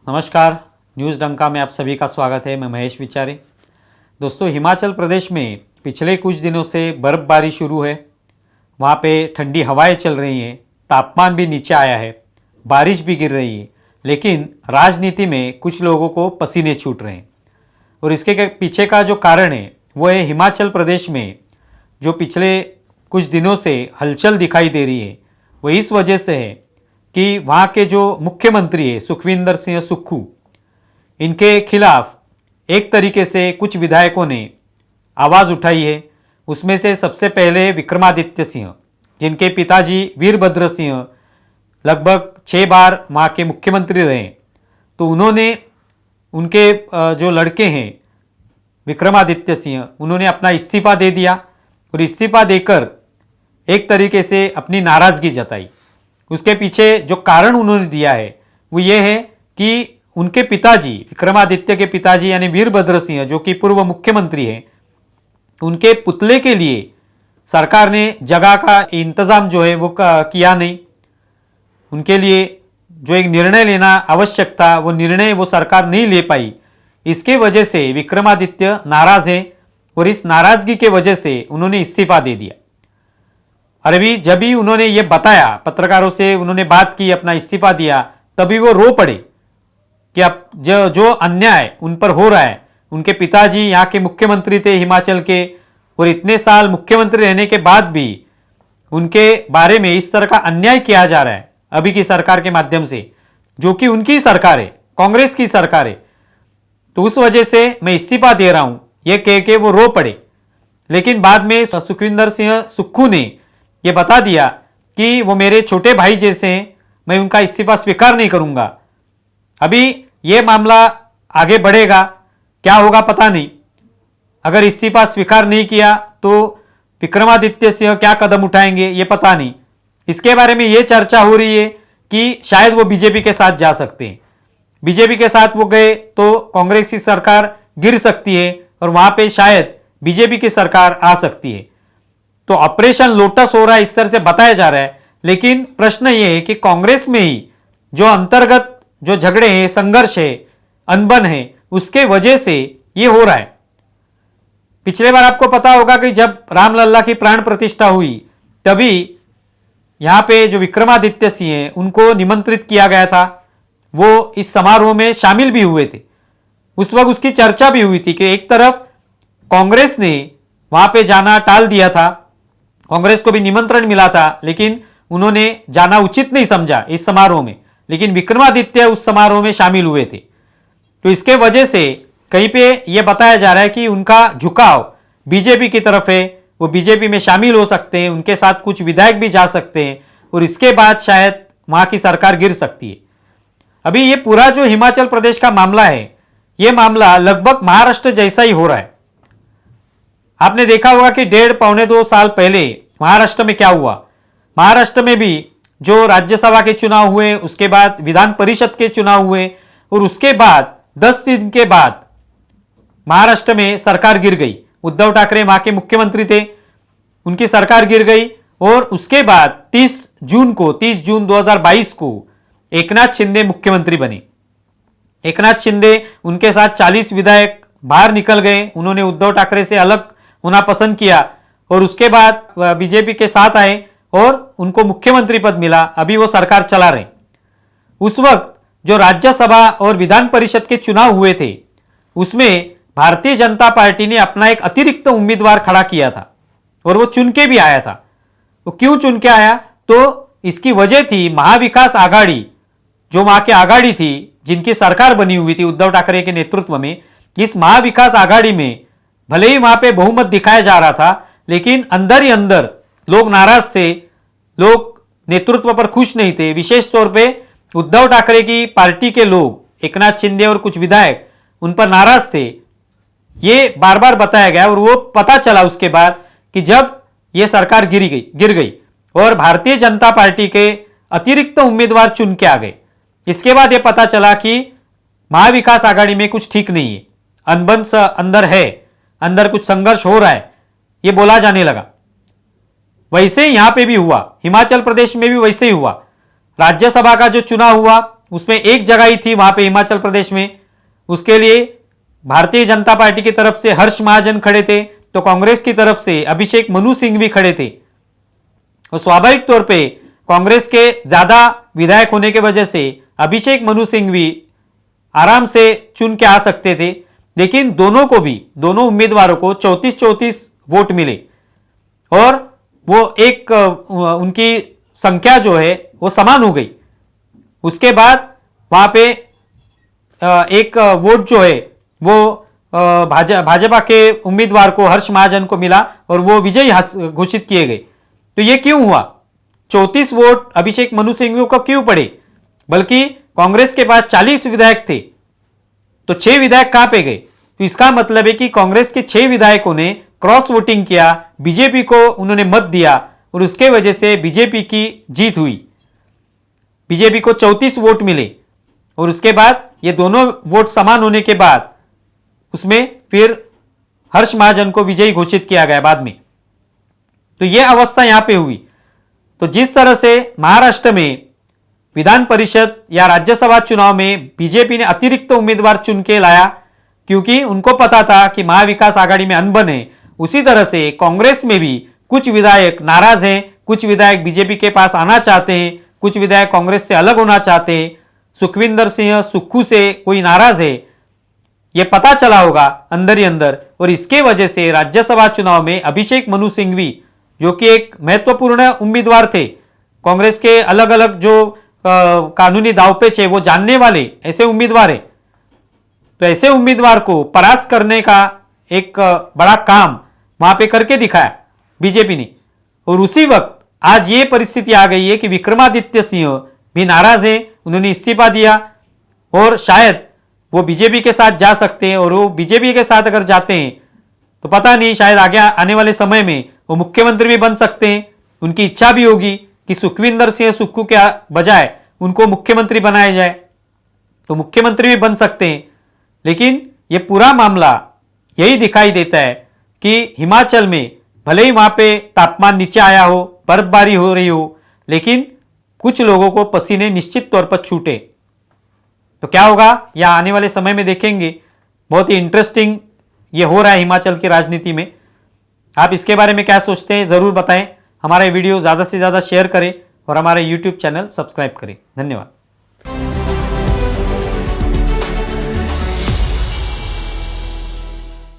नमस्कार, न्यूज़ डंका में आप सभी का स्वागत है। मैं महेश विचारे। दोस्तों, हिमाचल प्रदेश में पिछले कुछ दिनों से बर्फ़बारी शुरू है। वहाँ पे ठंडी हवाएं चल रही हैं, तापमान भी नीचे आया है, बारिश भी गिर रही है, लेकिन राजनीति में कुछ लोगों को पसीने छूट रहे हैं। और इसके पीछे का जो कारण है वो है हिमाचल प्रदेश में जो पिछले कुछ दिनों से हलचल दिखाई दे रही है, वो इस वजह से है कि वहाँ के जो मुख्यमंत्री है सुखविंदर सिंह सुक्खू, इनके खिलाफ एक तरीके से कुछ विधायकों ने आवाज़ उठाई है। उसमें से सबसे पहले विक्रमादित्य सिंह, जिनके पिताजी वीरभद्र सिंह लगभग 6 बार वहाँ के मुख्यमंत्री रहे, तो उन्होंने उनके जो लड़के हैं विक्रमादित्य सिंह, उन्होंने अपना इस्तीफ़ा दे दिया और इस्तीफ़ा देकर एक तरीके से अपनी नाराज़गी जताई। उसके पीछे जो कारण उन्होंने दिया है वो ये है कि उनके पिताजी, विक्रमादित्य के पिताजी यानी वीरभद्र सिंह, जो कि पूर्व मुख्यमंत्री हैं, उनके पुतले के लिए सरकार ने जगह का इंतज़ाम जो है वो किया नहीं। उनके लिए जो एक निर्णय लेना आवश्यक था वो निर्णय वो सरकार नहीं ले पाई। इसके वजह से विक्रमादित्य नाराज़ है और इस नाराज़गी के वजह से उन्होंने इस्तीफ़ा दे दिया। और अभी जब भी उन्होंने ये बताया, पत्रकारों से उन्होंने बात की, अपना इस्तीफा दिया, तभी वो रो पड़े कि अब जो अन्याय उन पर हो रहा है, उनके पिताजी यहाँ के मुख्यमंत्री थे हिमाचल के, और इतने साल मुख्यमंत्री रहने के बाद भी उनके बारे में इस तरह का अन्याय किया जा रहा है अभी की सरकार के माध्यम से, जो कि उनकी सरकार है, कांग्रेस की सरकार है। तो उस वजह से मैं इस्तीफा दे रहा हूं, ये कह के वो रो पड़े। लेकिन बाद में सुखविंदर सिंह सुक्खू ने ये बता दिया कि वो मेरे छोटे भाई जैसे हैं, मैं उनका इस्तीफा स्वीकार नहीं करूंगा। अभी ये मामला आगे बढ़ेगा, क्या होगा पता नहीं। अगर इस्तीफा स्वीकार नहीं किया तो विक्रमादित्य सिंह क्या कदम उठाएंगे ये पता नहीं। इसके बारे में ये चर्चा हो रही है कि शायद वो बीजेपी के साथ जा सकते हैं। बीजेपी के साथ वो गए तो कांग्रेस की सरकार गिर सकती है और वहां पे शायद बीजेपी की सरकार आ सकती है। तो ऑपरेशन लोटस हो रहा है, इस तरह से बताया जा रहा है। लेकिन प्रश्न ये है कि कांग्रेस में ही जो अंतर्गत जो झगड़े हैं, संघर्ष है, अनबन है, उसके वजह से ये हो रहा है। पिछले बार आपको पता होगा कि जब रामलल्ला की प्राण प्रतिष्ठा हुई, तभी यहां पे जो विक्रमादित्य सिंह हैं उनको निमंत्रित किया गया था। वो इस समारोह में शामिल भी हुए थे। उस वक्त उसकी चर्चा भी हुई थी कि एक तरफ कांग्रेस ने वहां पे जाना टाल दिया था, कांग्रेस को भी निमंत्रण मिला था, लेकिन उन्होंने जाना उचित नहीं समझा इस समारोह में, लेकिन विक्रमादित्य उस समारोह में शामिल हुए थे। तो इसके वजह से कहीं पे यह बताया जा रहा है कि उनका झुकाव बीजेपी की तरफ है, वो बीजेपी में शामिल हो सकते हैं, उनके साथ कुछ विधायक भी जा सकते हैं और इसके बाद शायद वहां की सरकार गिर सकती है। अभी ये पूरा जो हिमाचल प्रदेश का मामला है, ये मामला लगभग महाराष्ट्र जैसा ही हो रहा है। आपने देखा होगा कि 1.5-2 साल पहले महाराष्ट्र में क्या हुआ। महाराष्ट्र में भी जो राज्यसभा के चुनाव हुए, उसके बाद विधान परिषद के चुनाव हुए और उसके बाद 10 दिन के बाद महाराष्ट्र में सरकार गिर गई। उद्धव ठाकरे वहां के मुख्यमंत्री थे, उनकी सरकार गिर गई और उसके बाद 30 जून 2022 को एकनाथ शिंदे मुख्यमंत्री बने। एकनाथ शिंदे, उनके साथ 40 विधायक बाहर निकल गए। उन्होंने उद्धव ठाकरे से अलग होना पसंद किया और उसके बाद बीजेपी के साथ आए और उनको मुख्यमंत्री पद मिला। अभी वो सरकार चला रहे। उस वक्त जो राज्यसभा और विधान परिषद के चुनाव हुए थे, उसमें भारतीय जनता पार्टी ने अपना एक अतिरिक्त उम्मीदवार खड़ा किया था और वो चुन के भी आया था। वो क्यों चुन के आया? तो इसकी वजह थी महाविकास आघाड़ी, जो वहां की आघाड़ी थी, जिनकी सरकार बनी हुई थी उद्धव ठाकरे के नेतृत्व में। इस महाविकास आघाड़ी में भले ही वहां पे बहुमत दिखाया जा रहा था, लेकिन अंदर ही अंदर लोग नाराज थे, लोग नेतृत्व पर खुश नहीं थे। विशेष तौर पे उद्धव ठाकरे की पार्टी के लोग, एकनाथ शिंदे और कुछ विधायक, उन पर नाराज थे। ये बार बार बताया गया और वो पता चला उसके बाद कि जब ये सरकार गिर गई और भारतीय जनता पार्टी के अतिरिक्त उम्मीदवार चुन के आ गए, इसके बाद ये पता चला कि महाविकास आघाड़ी में कुछ ठीक नहीं है, अनबन अंदर है, अंदर कुछ संघर्ष हो रहा है, ये बोला जाने लगा। वैसे यहां पे भी हुआ, हिमाचल प्रदेश में भी वैसे ही हुआ। राज्यसभा का जो चुनाव हुआ उसमें एक जगह ही थी वहां पे हिमाचल प्रदेश में, उसके लिए भारतीय जनता पार्टी की तरफ से हर्ष महाजन खड़े थे, तो कांग्रेस की तरफ से अभिषेक मनु सिंह भी खड़े थे। और स्वाभाविक तौर पे कांग्रेस के ज्यादा विधायक होने की वजह से अभिषेक मनु सिंह भी आराम से चुन के आ सकते थे, लेकिन दोनों उम्मीदवारों को 34-34 वोट मिले और वो एक उनकी संख्या जो है वो समान हो गई। उसके बाद वहां पे एक वोट जो है वो भाजपा के उम्मीदवार को हर्ष महाजन को मिला और वो विजयी घोषित किए गए। तो ये क्यों हुआ? 34 वोट अभिषेक मनु सिंह को क्यों पड़े? बल्कि कांग्रेस के पास 40 विधायक थे, तो 6 विधायक कहां पे गए? तो इसका मतलब है कि कांग्रेस के 6 विधायकों ने क्रॉस वोटिंग किया, बीजेपी को उन्होंने मत दिया और उसके वजह से बीजेपी की जीत हुई। बीजेपी को 34 वोट मिले और उसके बाद ये दोनों वोट समान होने के बाद उसमें फिर हर्ष महाजन को विजयी घोषित किया गया बाद में। तो यह अवस्था यहां पे हुई। तो जिस तरह से महाराष्ट्र में विधान परिषद या राज्यसभा चुनाव में बीजेपी ने अतिरिक्त उम्मीदवार चुन के लाया क्योंकि उनको पता था कि महाविकास आघाड़ी में अनबन है, उसी तरह से कांग्रेस में भी कुछ विधायक नाराज हैं, कुछ विधायक बीजेपी के पास आना चाहते हैं, कुछ विधायक कांग्रेस से अलग होना चाहते हैं। सुखविंदर सिंह सुक्खू से कोई नाराज है, यह पता चला होगा अंदर ही अंदर, और इसके वजह से राज्यसभा चुनाव में अभिषेक मनु सिंघवी जो कि एक महत्वपूर्ण उम्मीदवार थे, कांग्रेस के अलग अलग जो कानूनी दावपेच है वो जानने वाले ऐसे उम्मीदवार है, तो ऐसे उम्मीदवार को परास्त करने का एक बड़ा काम वहां पे करके दिखाया बीजेपी ने। और उसी वक्त आज ये परिस्थिति आ गई है कि विक्रमादित्य सिंह भी नाराज है, उन्होंने इस्तीफा दिया और शायद वो बीजेपी के साथ जा सकते हैं, और वो बीजेपी के साथ अगर जाते हैं तो पता नहीं शायद आगे आने वाले समय में वो मुख्यमंत्री भी बन सकते हैं। उनकी इच्छा भी होगी कि सुखविंदर सिंह सुक्खू के बजाय उनको मुख्यमंत्री बनाया जाए, तो मुख्यमंत्री भी बन सकते हैं। लेकिन ये पूरा मामला यही दिखाई देता है कि हिमाचल में भले ही वहां पे तापमान नीचे आया हो, बर्फबारी हो रही हो, लेकिन कुछ लोगों को पसीने निश्चित तौर पर छूटे। तो क्या होगा या आने वाले समय में देखेंगे। बहुत ही इंटरेस्टिंग ये हो रहा है हिमाचल की राजनीति में। आप इसके बारे में क्या सोचते हैं जरूर बताएं। हमारा वीडियो ज़्यादा से ज़्यादा शेयर करें और हमारे YouTube चैनल सब्सक्राइब करें। धन्यवाद।